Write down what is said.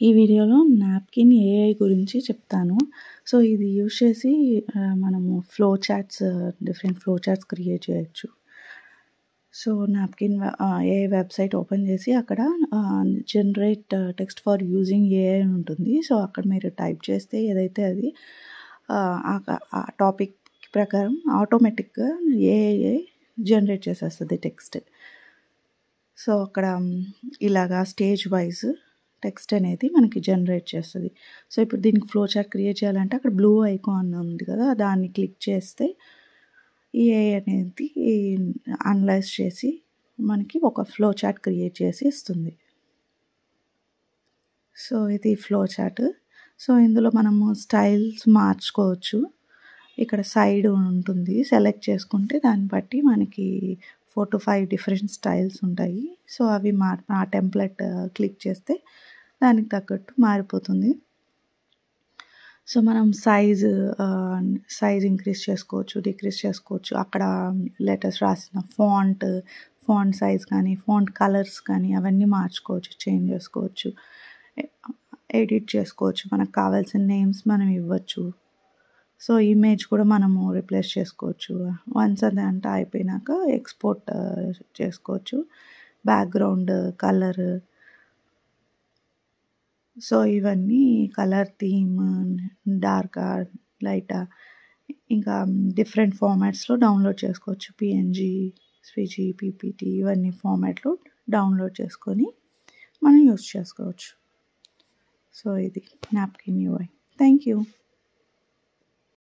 ఈ వీడియోలో napkin AI గురించి చెప్తాను. సో, ఇది యూజ్ చేసి మనము డిఫరెంట్ ఫ్లో చార్ట్స్ క్రియేట్ చేయొచ్చు. సో, ఏఐ వెబ్‌సైట్ ఓపెన్ చేసి అక్కడ generate text for using AI అని ఉంటుంది. సో, అక్కడ మీరు టైప్ చేస్తే ఏదైతే అది ఆ టాపిక్ ప్రకారం ఆటోమేటిక్‌గా ఏఐ జనరేట్ చేసేస్తది టెక్స్ట్. సో, అక్కడ ఇలాగా స్టేజ్ వైస్ టెక్స్ట్ అనేది మనకి జనరేట్ చేస్తది. సో, ఇప్పుడు దీనికి ఫ్లో చార్ట్ క్రియేట్ చేయాలంటే అక్కడ బ్లూ ఐకాన్ ఉంది కదా! దాన్ని క్లిక్ చేస్తే ఏఐ అనేది అనలైజ్ చేసి మనకి ఒక ఫ్లో చార్ట్ క్రియేట్ చేసి ఇస్తుంది. సో, ఇది ఫ్లో చార్ట్. సో, ఇందులో మనము స్టైల్స్ మార్చుకోవచ్చు. ఇక్కడ సైడ్ ఉంటుంది. సెలెక్ట్ చేసుకుంటే దాన్ని బట్టి మనకి 4-5 డిఫరెంట్ స్టైల్స్ ఉంటాయి. సో, అవి ఆ టెంప్లెట్ క్లిక్ చేస్తే దానికి తగ్గట్టు మారిపోతుంది. సో, మనం సైజ్ ఇంక్రీజ్ చేసుకోవచ్చు, డిక్రీజ్ చేసుకోవచ్చు. అక్కడ లెటర్స్ రాసిన ఫాంట్ సైజ్ కానీ, ఫాంట్ కలర్స్ కానీ అవన్నీ మార్చుకోవచ్చు, చేంజ్ చేసుకోవచ్చు. ఎడిట్ చేసుకోవచ్చు. మనకు కావాల్సిన నేమ్స్ మనం ఇవ్వచ్చు. సో, ఇమేజ్ కూడా మనము రీప్లేస్ చేసుకోవచ్చు. వన్స్ అదంతా అయిపోయినాక ఎక్స్‌పోర్ట్ చేసుకోవచ్చు. Background colour. సో, ఇవన్నీ కలర్ థీమ్, డార్కా, లైటా ఇంకా డిఫరెంట్ ఫార్మాట్స్‌లో డౌన్లోడ్ చేసుకోవచ్చు. పీఎన్‌జీ, స్విజీ, పీపీటీ ఇవన్నీ ఫార్మాట్‌లో డౌన్లోడ్ చేసుకొని మనం యూజ్ చేసుకోవచ్చు. సో, ఇది నాప్కిన్ యూఐ. Thank you.